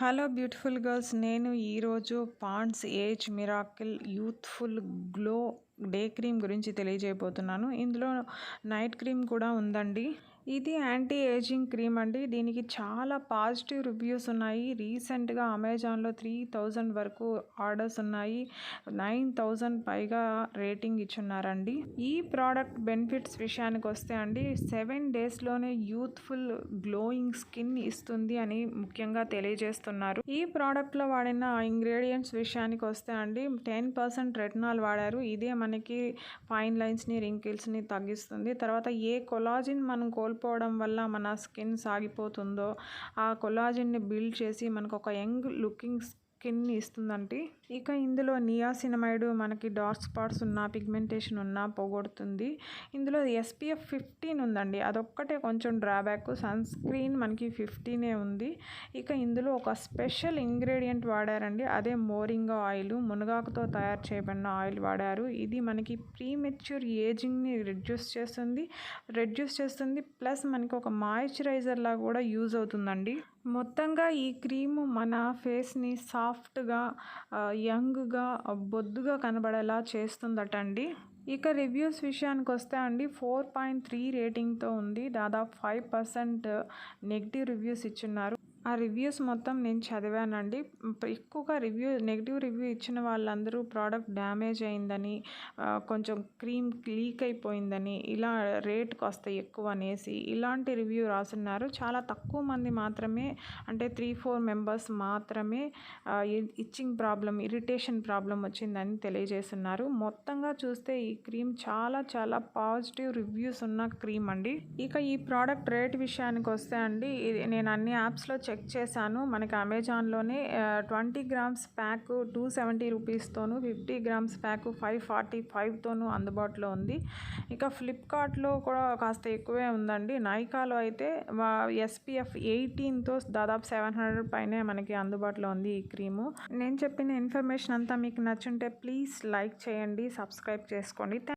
Hello beautiful girls, నేను ఈరోజు Pond's age miracle youthful glow day cream గురించి తెలియజేయబోతున్నాను. ఇందులో నైట్ క్రీమ్ కూడా ఉందండి. ఇది యాంటీ ఏజింగ్ క్రీమ్ అండి. దీనికి చాలా పాజిటివ్ రివ్యూస్ ఉన్నాయి. రీసెంట్గా అమెజాన్లో 3000 వరకు ఆర్డర్స్ ఉన్నాయి. 9000 పైగా రేటింగ్ ఇచ్చున్నారండి. ఈ ప్రోడక్ట్ బెనిఫిట్స్ విషయానికి వస్తే అండి, 7 డేస్లోనే యూత్ఫుల్ గ్లోయింగ్ స్కిన్ ఇస్తుంది అని ముఖ్యంగా తెలియజేస్తున్నారు. ఈ ప్రోడక్ట్లో వాడిన ఇంగ్రీడియంట్స్ విషయానికి వస్తే అండి, 10% రెటినాల్ వాడారు. ఇదే మనకి ఫైన్ లైన్స్ని, రింకిల్స్ని తగ్గిస్తుంది. తర్వాత ఏ కొలాజిన్ మనం కోల్పోవడం వల్ల మన స్కిన్ సాగిపోతుందో ఆ కొలాజిన్ని బిల్డ్ చేసి మనకు ఒక యంగ్ లుకింగ్ స్కిన్ ఇస్తుందండి. ఇక ఇందులో నియాసినమైడ్ మనకి డార్క్ స్పాట్స్ ఉన్నా, పిగ్మెంటేషన్ ఉన్నా పోగొడుతుంది. ఇందులో SPF 15 ఉందండి. అదొక్కటే కొంచెం డ్రాబ్యాక్. సన్ స్క్రీన్ మనకి 15 ఉంది. ఇక ఇందులో ఒక స్పెషల్ ఇంగ్రీడియంట్ వాడారండి. అదే మోరింగా ఆయిల్, మునగాకుతో తయారు చేయబడిన ఆయిల్ వాడారు. ఇది మనకి ప్రీమెచ్యూర్ ఏజింగ్ని రెడ్యూస్ చేస్తుంది. ప్లస్ మనకి ఒక మాయిశ్చరైజర్ లాగా కూడా యూజ్ అవుతుందండి. మొత్తంగా ఈ క్రీము మన ఫేస్ని సాఫ్ట్గా, యంగ్గా, బొద్దుగా కనబడేలా చేస్తుందటండి. ఇక రివ్యూస్ విషయానికి వస్తే అండి, 4.3 రేటింగ్తో ఉంది. దాదాపు 5% నెగిటివ్ రివ్యూస్ ఇచ్చున్నారు. ఆ రివ్యూస్ మొత్తం నేను చదివానండి. ఎక్కువగా నెగిటివ్ రివ్యూ ఇచ్చిన వాళ్ళందరూ ప్రోడక్ట్ డ్యామేజ్ అయిందని, కొంచెం క్రీమ్ లీక్ అయిపోయిందని, ఇలా రేట్ కాస్త ఎక్కువ అనేసి ఇలాంటి రివ్యూ రాసున్నారు. చాలా తక్కువ మంది మాత్రమే, అంటే 3-4 మెంబర్స్ మాత్రమే ఇచ్చింగ్ ప్రాబ్లం, ఇరిటేషన్ ప్రాబ్లం వచ్చిందని తెలియజేస్తున్నారు. మొత్తంగా చూస్తే ఈ క్రీమ్ చాలా చాలా పాజిటివ్ రివ్యూస్ ఉన్న క్రీమ్ అండి. ఇక ఈ ప్రోడక్ట్ రేట్ విషయానికి వస్తే అండి, నేను అన్ని యాప్స్లో చెక్ చేశాను. మనకి అమెజాన్లోనే 20 గ్రామ్స్ ప్యాక్ 270 రూపీస్తోనూ, 50 గ్రామ్స్ ప్యాక్ 545తోనూ అందుబాటులో ఉంది. ఇక ఫ్లిప్కార్ట్లో కూడా కాస్త ఎక్కువే ఉందండి. నైకాలో అయితే SPF 18తో దాదాపు 700 పైనే మనకి అందుబాటులో ఉంది ఈ క్రీము. నేను చెప్పిన ఇన్ఫర్మేషన్ అంతా మీకు నచ్చుంటే ప్లీజ్ లైక్ చేయండి, సబ్స్క్రైబ్ చేసుకోండి.